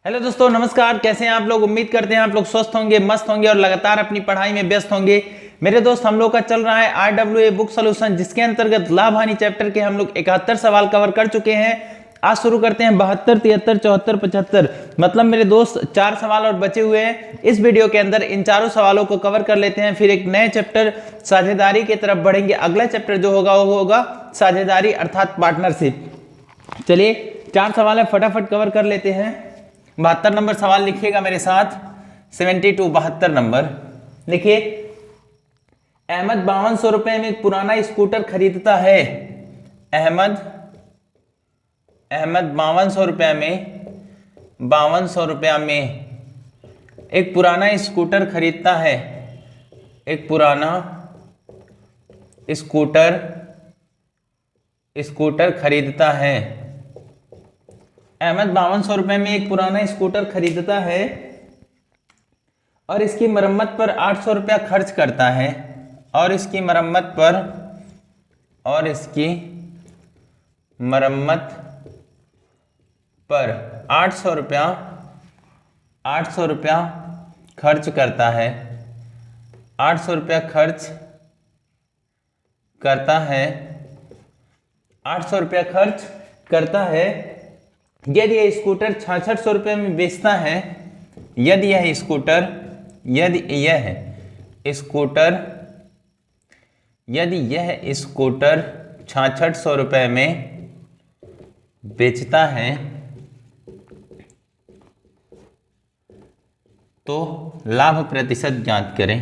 Hello दोस्तों, नमस्कार। कैसे हैं आप लोग? उम्मीद करते हैं आप लोग स्वस्थ होंगे, मस्त होंगे और लगातार अपनी पढ़ाई में व्यस्त होंगे। मेरे दोस्त, हम लोग का चल रहा है RWA बुक सॉल्यूशन, जिसके अंतर्गत लाभ हानि चैप्टर के हम लोग 71 सवाल कवर कर चुके हैं। आज शुरू करते हैं 72, 73, 74, 75। मतलब मेरे दोस्त 4 सवाल और बचे हुए हैं। इस वीडियो के अंदर इन चारों सवालों को कवर कर लेते हैं, फिर एक नए चैप्टर साझेदारी की तरफ बढ़ेंगे। अगला चैप्टर जो होगा वो होगा साझेदारी अर्थात पार्टनरशिप। चलिए 4 सवाल है, फटाफट कवर कर लेते हैं। 72 नंबर सवाल लिखिएगा मेरे साथ। 72 72 नंबर लिखिए। अहमद 5200 रुपए में एक पुराना स्कूटर खरीदता है। अहमद 5200 रुपया में एक पुराना स्कूटर खरीदता है। एक पुराना स्कूटर खरीदता है। अहमद 5200 रुपए में एक पुराना स्कूटर खरीदता है और इसकी मरम्मत पर 800 रुपया खर्च करता है। और इसकी मरम्मत पर 800 रुपया खर्च करता है। 800 रुपया खर्च करता है। यदि यह स्कूटर 6600 रुपये में बेचता है। यदि यह स्कूटर 6600 रुपये में बेचता है तो लाभ प्रतिशत ज्ञात करें।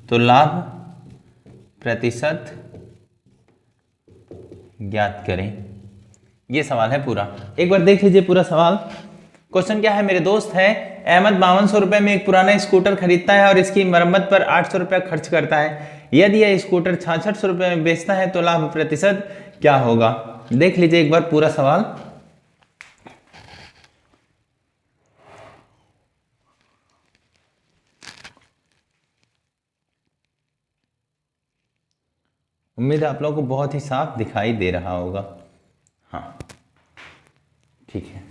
तो लाभ प्रतिशत ज्ञात करें। ये सवाल है पूरा। एक बार देख लीजिए पूरा सवाल। क्वेश्चन क्या है मेरे दोस्त? है अहमद 5200 रुपए में एक पुराना स्कूटर खरीदता है और इसकी मरम्मत पर 800 रुपया खर्च करता है। यदि यह स्कूटर 6600 रुपये में बेचता है तो लाभ प्रतिशत क्या होगा? देख लीजिए एक बार पूरा सवाल। उम्मीद है आप लोगों को बहुत ही साफ दिखाई दे रहा होगा। हाँ, ठीक है।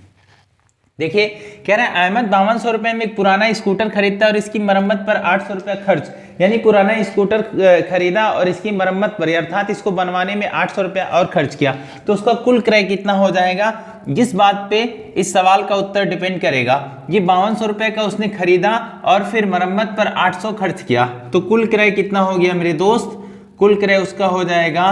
देखिए, कह रहे हैं अहमद 5200 रुपए में एक पुराना स्कूटर खरीदता है और इसकी मरम्मत पर 800 रुपया खर्च, यानी पुराना स्कूटर खरीदा और इसकी मरम्मत पर अर्थात इसको बनवाने में 800 रुपया और खर्च किया, तो उसका कुल क्रय कितना हो जाएगा? जिस बात पे इस सवाल का उत्तर डिपेंड करेगा। ये 5200 रुपये का उसने खरीदा और फिर मरम्मत पर 800 खर्च किया, तो कुल क्रय कितना हो गया मेरे दोस्त? कुल क्रय उसका हो जाएगा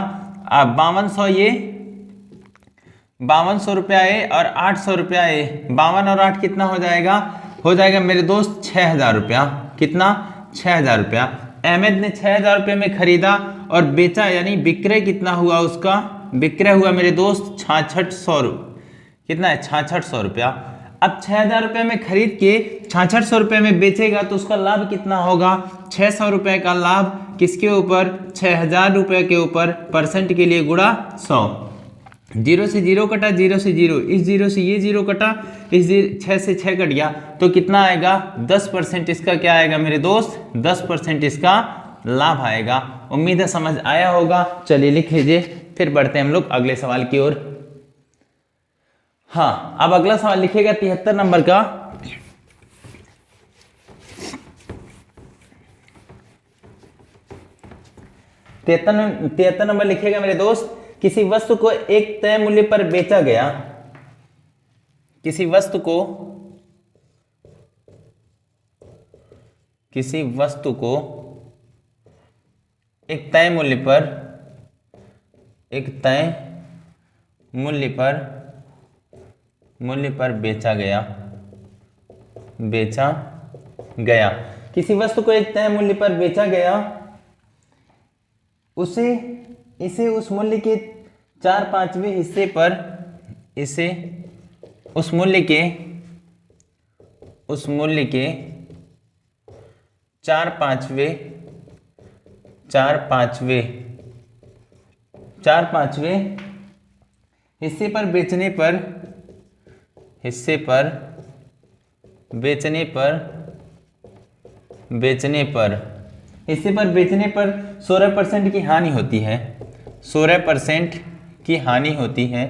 5200 रुपया ए और 800 रुपया ए। 52 और 8 कितना हो जाएगा? हो जाएगा मेरे दोस्त 6000 रुपया। कितना? 6000 रुपया। अहमद ने 6000 रुपये में खरीदा और बेचा, यानी विक्रय कितना हुआ उसका? विक्रय हुआ मेरे दोस्त 6600। कितना है? 6600 रुपया। अब 6000 रुपये में खरीद के 6600 रुपये में बेचेगा तो उसका लाभ कितना होगा? 600 रुपये का लाभ। किसके ऊपर? 6000 रुपये के ऊपर। परसेंट के लिए गुणा 100। 0 से 0 कटा, 0 से 0, इस 0 से ये 0 कटा, इस 6 से 6 कट गया, तो कितना आएगा? 10% इसका क्या आएगा मेरे दोस्त? 10% इसका लाभ आएगा। उम्मीद है समझ आया होगा। चलिए लिख लीजिए, फिर बढ़ते हैं हम लोग अगले सवाल की ओर। हाँ, अब अगला सवाल लिखिएगा 73 नंबर का। तिहत्तर नंबर लिखिएगा मेरे दोस्त। किसी वस्तु को एक तय मूल्य पर बेचा गया। किसी वस्तु को एक तय मूल्य पर बेचा गया। किसी वस्तु को एक तय मूल्य पर बेचा गया, इसे उस मूल्य के 4/5वें हिस्से पर उस मूल्य के 4/5वें हिस्से पर बेचने पर 16% की हानि होती है। 16% की हानि होती है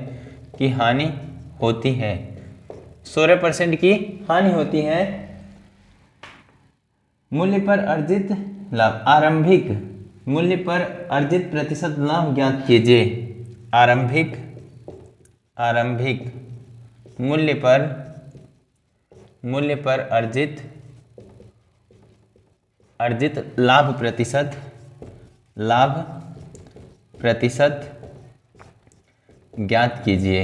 16% की हानि होती है। मूल्य पर अर्जित लाभ, आरंभिक मूल्य पर अर्जित प्रतिशत लाभ ज्ञात कीजिए। आरंभिक मूल्य पर अर्जित लाभ प्रतिशत ज्ञात कीजिए।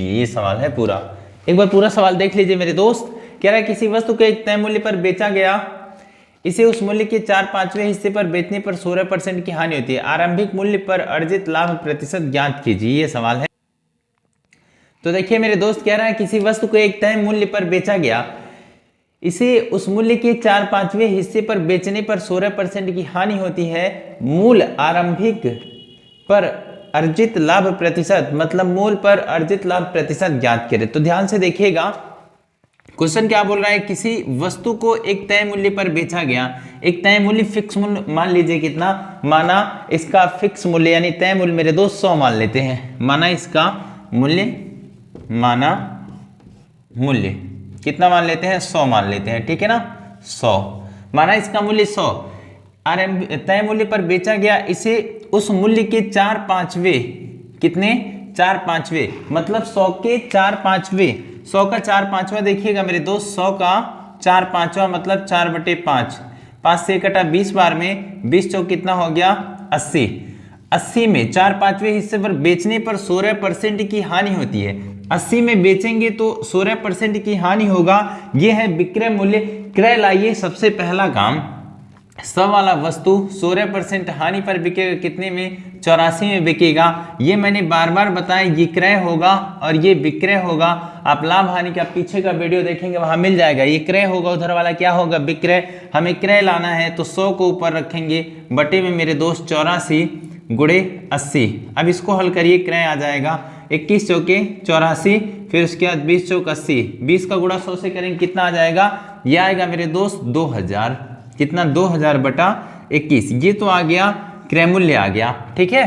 ये सवाल है पूरा। एक बार पूरा सवाल देख लीजिए मेरे दोस्त। कह रहा है किसी वस्तु को एक तय मूल्य पर बेचा गया, इसे उस मूल्य के 4/5वें हिस्से पर बेचने पर 16% की हानि होती है। आरंभिक मूल्य पर अर्जित लाभ प्रतिशत ज्ञात कीजिए, ये सवाल है। तो देखिए मेरे दोस्त, कह रहा है किसी वस्तु को एक तय मूल्य पर बेचा गया, इसे उस मूल्य के 4/5वें हिस्से पर बेचने पर 16% की हानि होती है। मूल आरंभिक पर अर्जित लाभ प्रतिशत, मतलब मूल पर अर्जित लाभ प्रतिशत ज्ञात करें। तो ध्यान से देखिएगा, क्वेश्चन क्या बोल रहा है, किसी वस्तु को एक तय मूल्य पर बेचा गया। एक तय मूल्य फिक्स मूल्य मान लीजिए, कितना माना इसका फिक्स मूल्य यानी तय मूल्य मेरे दोस्त 100 मान लेते हैं। माना इसका मूल्य कितना मान लेते हैं, 100 मान लेते हैं, ठीक है ना। 100 माना इसका मूल्य 100 तय मूल्य पर बेचा गया, इसे उस मूल्य के 4/5वें, कितने 4/5वें, मतलब 100 के 4/5वें, 100 का 4/5वां देखिएगा मेरे दोस्त, 100 का 4/5वां मतलब 4/5, 5 से कटा 20 बार में 20 चौक कितना हो गया 80। 80 में 4/5वें हिस्से पर बेचने पर 16% की हानि होती है। 80 में बेचेंगे तो 16% की हानि होगा। यह है विक्रय मूल्य। क्रय लाइए, सबसे पहला काम, 100 वाला वस्तु 16% हानि पर बिकेगा, कितने में 84 में बिकेगा। ये मैंने बार बार बताया, ये क्रय होगा और ये विक्रय होगा। आप लाभ हानि का पीछे का वीडियो देखेंगे, वहां मिल जाएगा। ये क्रय होगा, उधर वाला क्या होगा विक्रय। हमें क्रय लाना है तो 100 को ऊपर रखेंगे, बटे में मेरे दोस्त 84 गुणे 80। अब इसको हल करिए, क्रय आ जाएगा 21 चौके 84, फिर उसके बाद 20 चौक 80, 20 का गुणा 100 से करेंगे, कितना आ जाएगा, ये आएगा मेरे दोस्त 2000। कितना 2000/21। ये तो आ गया क्रय मूल्य आ गया, ठीक है।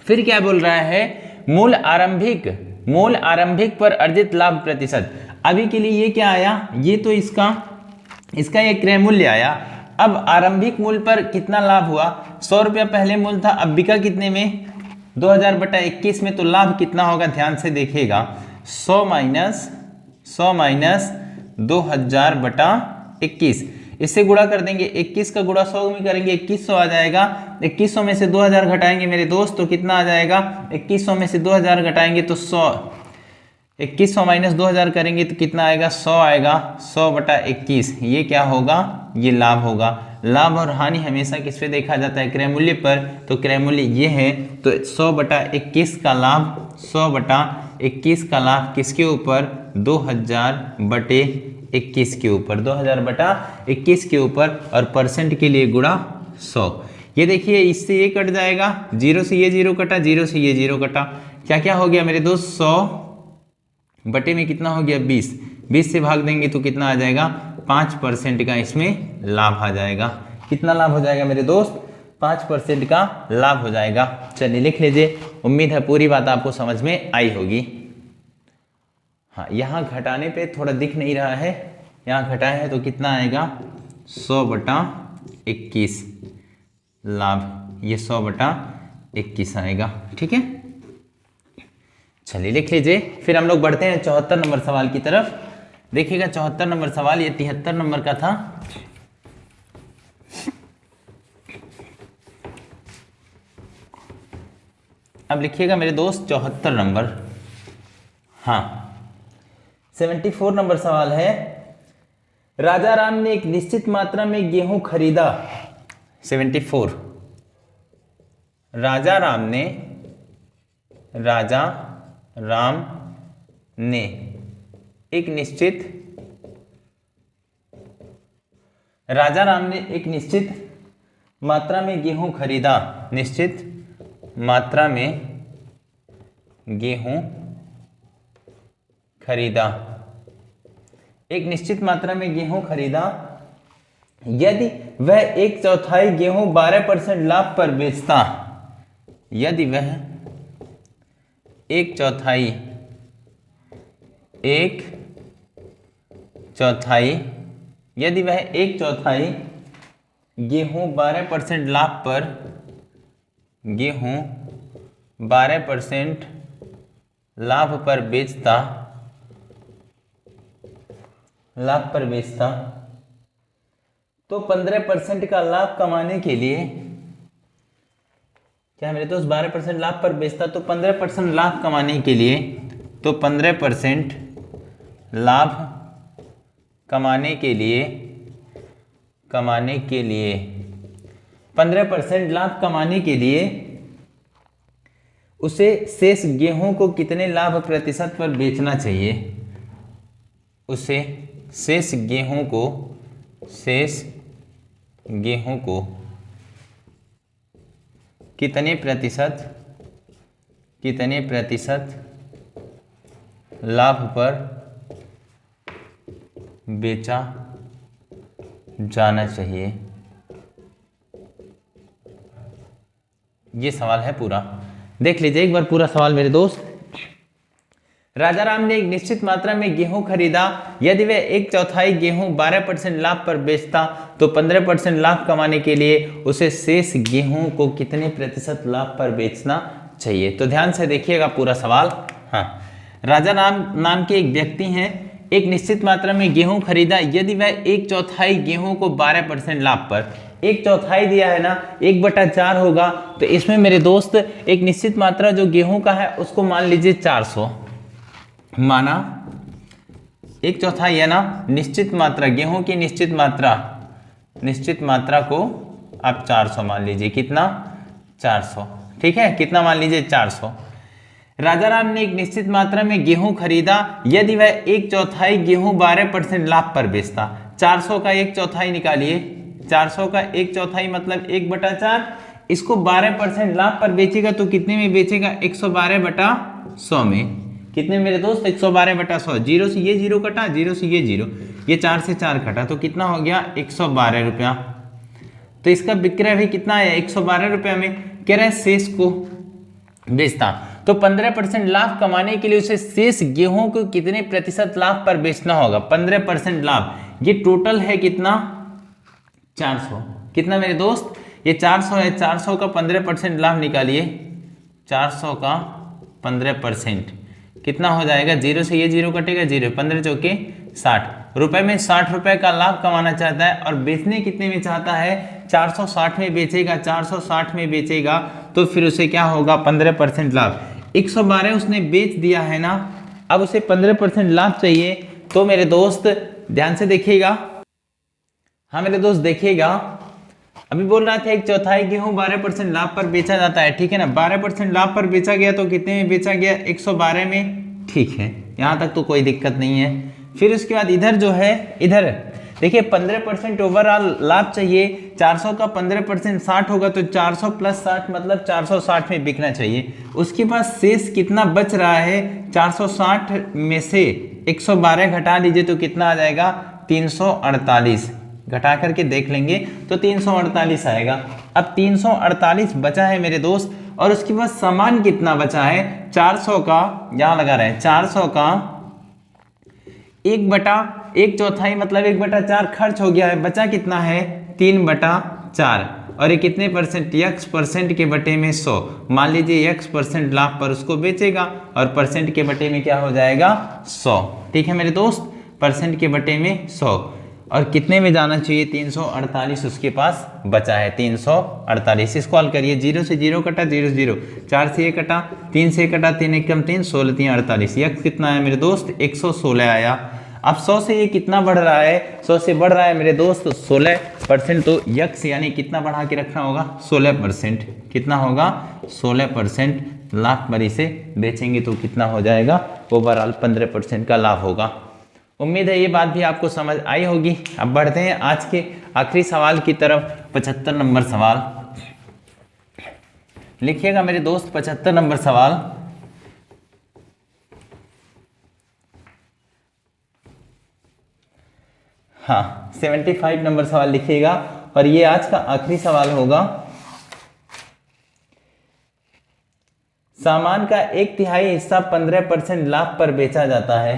फिर क्या बोल रहा है, मूल आरंभिक पर अर्जित लाभ प्रतिशत। अभी के लिए ये क्या आया, ये तो इसका ये क्रय मूल्य आया। अब आरंभिक मूल्य पर कितना लाभ हुआ, 100 रुपया पहले मूल्य था, अब बिका कितने में 2000/21 में। तो लाभ कितना होगा, ध्यान से देखिएगा, 100 माइनस 2000/21, इससे गुणा कर देंगे। 21 का गुणा 100 में करेंगे, 2100 आ जाएगा। 2100 में से 2000 घटाएंगे मेरे दोस्त, तो कितना आ जाएगा, 2100 में से 2000 घटाएंगे तो 100, 2100 माइनस 2000 करेंगे तो कितना आएगा, 100 आएगा। 100/21, ये क्या होगा, ये लाभ होगा। लाभ और हानि हमेशा किस पे देखा जाता है, क्रय मूल्य पर। तो क्रय मूल्य ये है, तो 100/21 का लाभ, 100/21 का लाभ किसके ऊपर, 2000/21 के ऊपर, 2000/21 के ऊपर, और परसेंट के लिए गुणा 100। ये देखिए, इससे ये कट जाएगा, 0 से ये 0 कटा, 0 से ये 0 कटा, क्या क्या हो गया मेरे दोस्त, 100 बटे में कितना हो गया 20, 20 से भाग देंगे तो कितना आ जाएगा, 5% का इसमें लाभ आ जाएगा। कितना लाभ हो जाएगा मेरे दोस्त, 5% का लाभ हो जाएगा। चलिए लिख लीजिए। उम्मीद है पूरी बात आपको समझ में आई होगी। हाँ, यहाँ घटाने पे थोड़ा दिख नहीं रहा है, यहाँ घटाए है तो कितना आएगा, 100/21 लाभ, ये 100/21 आएगा, ठीक है। चलिए लिख लीजिए। फिर हम लोग बढ़ते हैं 74 नंबर सवाल की तरफ। देखिएगा 74 नंबर सवाल, ये 73 नंबर का था। अब लिखिएगा मेरे दोस्त 74 नंबर। हाँ, 74 नंबर सवाल है, राजा राम ने एक निश्चित मात्रा में गेहूं खरीदा। 74, राजा राम ने एक निश्चित मात्रा में गेहूं खरीदा। निश्चित मात्रा में गेहूं खरीदा, एक निश्चित मात्रा में गेहूं खरीदा। यदि वह 1/4 गेहूं 12% लाभ पर बेचता, यदि वह 1/4 एक चौथाई, यदि वह एक चौथाई गेहूं 12% लाभ पर, गेहूं 12% लाभ पर बेचता, तो 15% का लाभ कमाने के लिए, क्या मेरे दोस्त 12% लाभ पर बेचता तो 15% लाभ कमाने के लिए, तो 15% लाभ कमाने के लिए 15% लाभ कमाने के लिए उसे शेष गेहूं को कितने लाभ प्रतिशत पर बेचना चाहिए? उसे शेष गेहूं को कितने प्रतिशत लाभ पर बेचा जाना चाहिए? ये सवाल है पूरा, देख लीजिए एक बार पूरा सवाल मेरे दोस्त। राजा राम ने एक निश्चित मात्रा में गेहूं खरीदा, यदि वह एक चौथाई गेहूं 12% लाभ पर बेचता तो 15% लाभ कमाने के लिए उसे शेष गेहूं को कितने प्रतिशत लाभ पर बेचना चाहिए? तो ध्यान से देखिएगा पूरा सवाल। हाँ, राजा राम नाम के एक व्यक्ति हैं, एक निश्चित मात्रा में गेहूं खरीदा, यदि वह एक चौथाई गेहूं को 12% लाभ पर, एक चौथाई दिया है ना, 1/4 होगा, तो इसमें मेरे दोस्त एक निश्चित मात्रा जो गेहूं का है उसको मान लीजिए 400, माना एक चौथाई है ना, निश्चित मात्रा गेहूं की निश्चित मात्रा को आप 400 मान लीजिए, कितना 400, ठीक है, कितना मान लीजिए 400। राजा राम ने एक निश्चित मात्रा में गेहूं खरीदा, यदि वह एक चौथाई गेहूं 12% लाभ पर बेचता, 400 का एक चौथाई निकालिए, 400 का एक चौथाई मतलब 1/4, इसको 12% लाभ पर बेचेगा तो कितने में बेचेगा? 112/100 में, कितने मेरे दोस्त? 112/100, जीरो से ये जीरो कटा, जीरो से ये जीरो, ये 4 से 4 कटा, तो कितना हो गया? 112 रुपया। तो इसका विक्रय भी कितना है? 112 रुपया में। कह रहे हैं शेष को बेचता, तो 15% लाभ कमाने के लिए उसे शेष गेहूं को कितने प्रतिशत लाभ पर बेचना होगा? 15% लाभ, ये टोटल है कितना? 400, कितना मेरे दोस्त? ये 400 है, 400 का 15% लाभ निकालिए, 400 का 15% कितना हो जाएगा? जीरो से ये जीरो कटेगा, जीरो, 15 चौके 60 रुपए में 60 रुपए का लाभ कमाना चाहता है और बेचने कितने में चाहता है? 460 में बेचेगा, 460 में बेचेगा तो फिर उसे क्या होगा? 15% लाभ। 112 उसने बेच दिया है ना, अब उसे 15% लाभ चाहिए, तो मेरे दोस्त ध्यान से देखिएगा, हाँ मेरे दोस्त देखिएगा, अभी बोल रहा था एक चौथाई गेहूं 12% लाभ पर बेचा जाता है, ठीक है ना, 12% लाभ पर बेचा गया तो कितने में बेचा गया? 112 में, ठीक है, यहाँ तक तो कोई दिक्कत नहीं है। फिर उसके बाद इधर जो है, इधर देखिए 15% ओवरऑल लाभ चाहिए, 400 का 15% 60 होगा, तो 400 + 60 मतलब 460 में बिकना चाहिए। उसके बाद शेष कितना बच रहा है? 460 में से 112 घटा लीजिए तो कितना आ जाएगा? 348, घटा करके देख लेंगे तो 348 आएगा। अब 348 बचा है मेरे दोस्त, और उसके बाद सामान कितना बचा है? 400 का, यहाँ लगा रहे हैं, 400 का 1 चौथाई मतलब 1/4 खर्च हो गया है, बचा कितना है? 3/4, और ये कितने परसेंट? x% के बटे में 100, मान लीजिए x% लाभ पर उसको बेचेगा और परसेंट के बटे में क्या हो जाएगा? 100, ठीक है मेरे दोस्त, परसेंट के बटे में 100, और कितने में जाना चाहिए? 348 उसके पास बचा है, 348। इसको हल करिए, जीरो से जीरो कटा, जीरो से जीरो, 4 से 1 कटा, 3 से 1 कटा, 3 1 कम 3, 16 3 48, यह कितना है मेरे दोस्त? 116 आया। अब 100 से ये कितना बढ़ रहा है? 100 से बढ़ रहा है मेरे दोस्त 16%, तो यक्स यानी कितना बढ़ा के रखना होगा? 16%, कितना होगा? 16% लाभ पर इसे बेचेंगे तो कितना हो जाएगा? ओवरऑल 15% का लाभ होगा। उम्मीद है ये बात भी आपको समझ आई होगी। अब बढ़ते हैं आज के आखिरी सवाल की तरफ, 75 नंबर सवाल। लिखिएगा मेरे दोस्त 75 नंबर सवाल। हाँ, 75 नंबर सवाल लिखिएगा, और ये आज का आखिरी सवाल होगा। सामान का 1/3 हिस्सा 15% लाभ पर बेचा जाता है।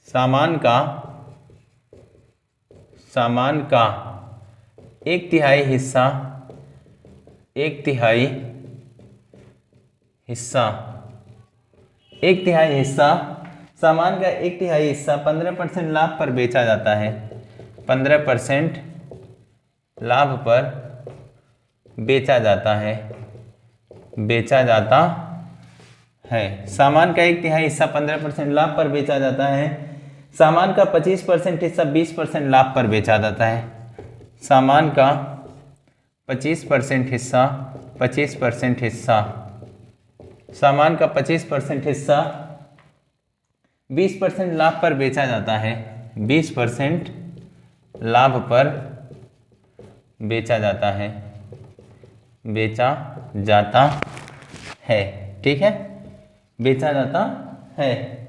सामान का 1/3 हिस्सा, 1/3 हिस्सा, 1/3 हिस्सा, सामान का 1/3 हिस्सा 15% लाभ पर बेचा जाता है, 15% लाभ पर बेचा जाता है, बेचा जाता है। सामान का 1/3 हिस्सा 15% लाभ पर बेचा जाता है। सामान का 25% हिस्सा 20% लाभ पर बेचा जाता है। सामान का 25% हिस्सा, 25% हिस्सा, सामान का 25% हिस्सा 20% लाभ पर बेचा जाता है, 20% लाभ पर बेचा जाता है, बेचा जाता है। ठीक है, बेचा जाता है।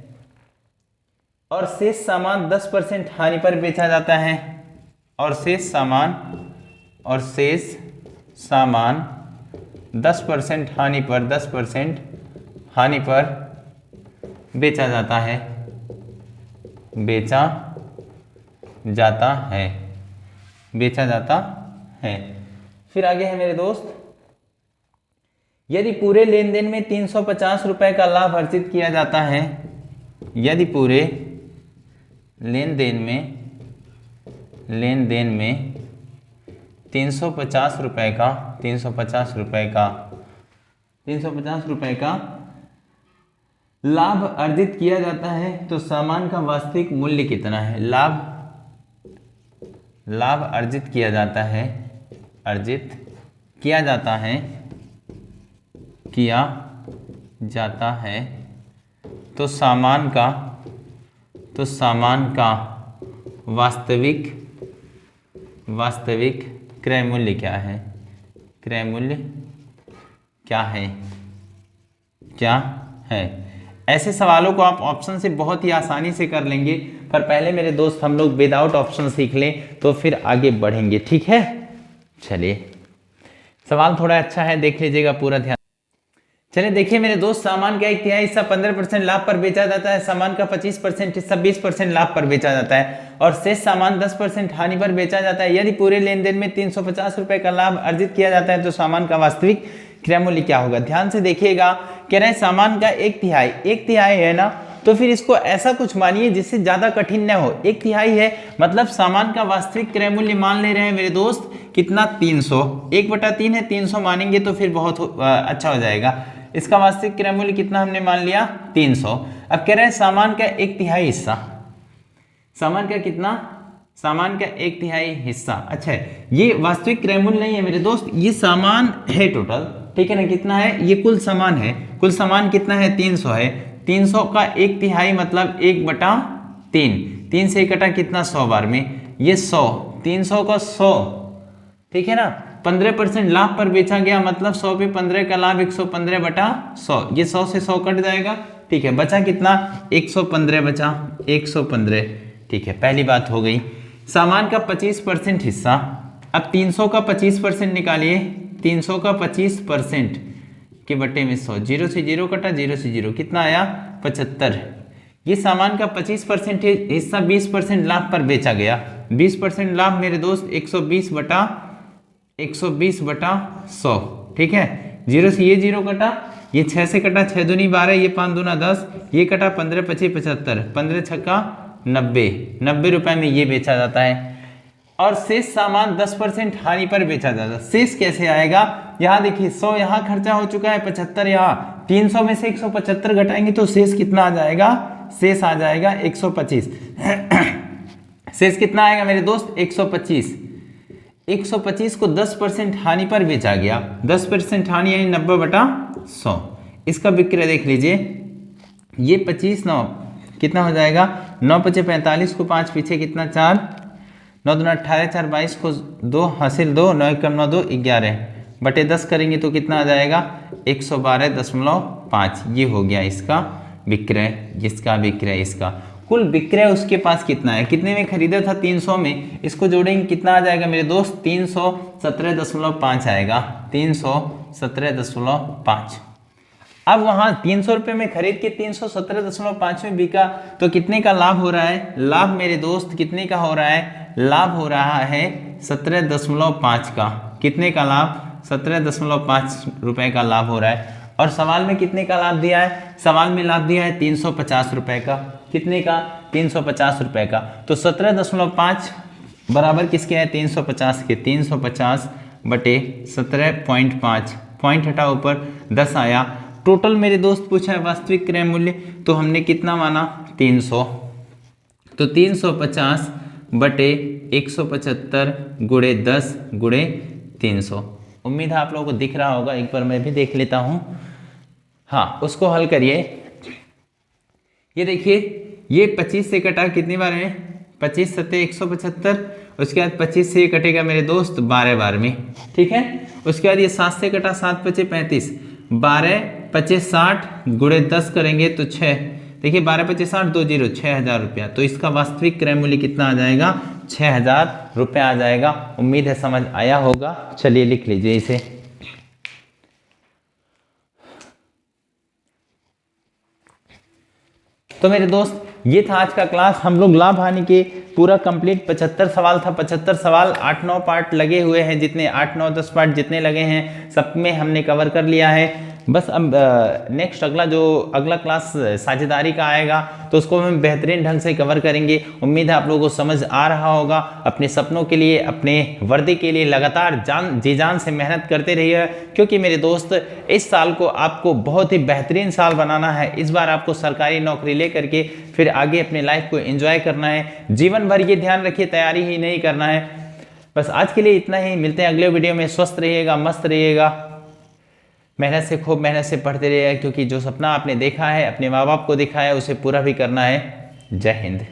और शेष सामान 10% हानि पर बेचा जाता है, और शेष सामान 10% हानि पर, 10% हानि पर बेचा जाता है, बेचा जाता है, बेचा जाता है। फिर आगे है मेरे दोस्त, यदि पूरे लेन देन में 350 रुपए का लाभ अर्जित किया जाता है, यदि पूरे लेन देन में 350 रुपए का लाभ अर्जित किया जाता है, तो सामान का वास्तविक मूल्य कितना है? लाभ अर्जित किया जाता है, अर्जित किया जाता है, किया जाता है, तो सामान का वास्तविक क्रय मूल्य क्या है? क्रय मूल्य क्या है? क्या है? ऐसे सवालों को आप ऑप्शन से बहुत ही आसानी से कर लेंगे, पर पहले मेरे दोस्त हम लोग विदाउट ऑप्शन सीख लें तो फिर आगे बढ़ेंगे। ठीक है, चलिए सवाल थोड़ा अच्छा है, देख लीजिएगा पूरा ध्यान। चलिए देखिए मेरे दोस्त, सामान का 1/3 हिस्सा 15% लाभ पर बेचा जाता है, सामान का 25% हिस्सा 20% लाभ पर बेचा जाता है, और शेष सामान 10% हानि पर बेचा जाता है। यदि पूरे लेन देन में 350 रुपए का लाभ अर्जित किया जाता है, तो सामान का वास्तविक क्रय मूल्य क्या होगा? ध्यान से देखिएगा, कह रहे हैं सामान का 1/3 है ना, तो फिर इसको ऐसा कुछ मानिए जिससे ज्यादा कठिन न हो। 1/3 है मतलब सामान का वास्तविक क्रय मूल्य मान ले रहे हैं मेरे दोस्त कितना? 300। 1/3 है, 300 मानेंगे तो फिर बहुत अच्छा हो जाएगा। इसका वास्तविक क्रय मूल्य कितना हमने मान लिया? 300। अब कह रहे हैं सामान का 1/3 हिस्सा, सामान का कितना? सामान का 1/3 हिस्सा। अच्छा है, ये वास्तविक क्रय मूल्य नहीं है मेरे दोस्त, ये सामान है टोटल। ठीक है ना, कितना है? ये कुल सामान है। कुल सामान कितना है? 300 है। 300 का 1/3 मतलब 1/3। 3 से कटा कितना? 100 बार में, ये 100। 300 का 100, ठीक है ना। 15% लाभ पर बेचा गया मतलब 100 पे 15 का लाभ 115/100। ये 100 से 100 कट जाएगा। ठीक है, बचा कितना? 115 बचा, 115। ठीक है, पहली बात हो गई। सामान का 25% हिस्सा, अब 300 का 25% निकालिए। 300 का 25% के बटे में 100, 0 से 0 कटा, 0 से 0 कितना आया? 75। ये सामान का 25% हिस्सा 20% लाभ पर बेचा गया। 20% लाभ मेरे दोस्त 120/100। ठीक है, 0 से ये 0 कटा, ये 6 से कटा, 6 दूनी 12, ये 5 दूना 10, ये कटा 15 25 75, 15 छक्का 90। 90 रुपए में ये बेचा जाता है। और शेष सामान 10% हानि पर बेचा जाता है। शेष कैसे आएगा? यहाँ देखिए 100 यहाँ खर्चा हो चुका है, 75 यहाँ, 300 में से 175 घटाएंगे तो शेष कितना आ जाएगा? शेष आ जाएगा 125। शेष कितना आएगा मेरे दोस्त? 125। 125 को 10% हानि पर बेचा गया। 10% हानि यानी 90/100। इसका विक्रय देख लीजिए, ये 25 9 कितना हो जाएगा? 9 5 45 को 5 पीछे कितना? 4, 9 दूना 18, 4 22 को 2 हासिल 2, 9 1 9 2 11 बटे 10 करेंगे तो कितना आ जाएगा? 112.5। ये हो गया इसका विक्रय, जिसका विक्रय इसका कुल विक्रय उसके पास कितना है? कितने में खरीदा था? 300 में। इसको जोड़ेंगे कितना आ जाएगा मेरे दोस्त? 317.5 आएगा। 317.5। अब वहां 300 रुपये में खरीद के 317.5 में बिका, तो कितने का लाभ हो रहा है? लाभ मेरे दोस्त कितने का हो रहा है? लाभ हो रहा है 17.5 का। कितने का लाभ? 17.5 रुपए का लाभ हो रहा है। और सवाल में कितने का लाभ दिया है? सवाल में लाभ दिया है 350 रुपए का। कितने का? 350 रुपए का। तो 17.5 बराबर किसके है? 350 के। 350 बटे 17.5, पॉइंट हटा ऊपर 10 आया। टोटल मेरे दोस्त पूछा है वास्तविक क्रय मूल्य, तो हमने कितना माना? 300। तो 350 बटे 175 गुणे 10 गुणे 300। उम्मीद है आप लोगों को दिख रहा होगा, एक बार मैं भी देख लेता हूं। हाँ, उसको हल करिए। ये देखिए, ये 25 से कटा कितनी बार है? 25 सत्ते 175। उसके बाद 25 से ये कटेगा मेरे दोस्त 12 बार में, ठीक है। उसके बाद ये 7 से कटा, 7 पचे 35, 12 पचे 60 गुणे 10 करेंगे तो 6। देखिए 12 पचे 60, 2 जीरो, 6000 रुपया। तो इसका वास्तविक क्रय मूल्य कितना आ जाएगा? 6000 रुपया आ जाएगा। उम्मीद है समझ आया होगा। चलिए लिख लीजिए इसे। तो मेरे दोस्त ये था आज का क्लास। हम लोग लाभ हानि के पूरा कंप्लीट 75 सवाल था। 75 सवाल 8-9 पार्ट लगे हुए हैं, जितने 8-9-10 पार्ट जितने लगे हैं सब में हमने कवर कर लिया है। बस अब नेक्स्ट अगला क्लास साझेदारी का आएगा, तो उसको हम बेहतरीन ढंग से कवर करेंगे। उम्मीद है आप लोगों को समझ आ रहा होगा। अपने सपनों के लिए, अपने वर्दी के लिए लगातार जी जान से मेहनत करते रहिए, क्योंकि मेरे दोस्त इस साल को आपको बहुत ही बेहतरीन साल बनाना है। इस बार आपको सरकारी नौकरी लेकर के फिर आगे अपने लाइफ को एंजॉय करना है। जीवन भर ये ध्यान रखिए, तैयारी ही नहीं करना है। बस आज के लिए इतना ही। मिलते हैं अगले वीडियो में। स्वस्थ रहिएगा, मस्त रहिएगा, मेहनत से, खूब मेहनत से पढ़ते रहिएगा, क्योंकि जो सपना आपने देखा है, अपने माँ बाप को दिखाया है, उसे पूरा भी करना है। जय हिंद।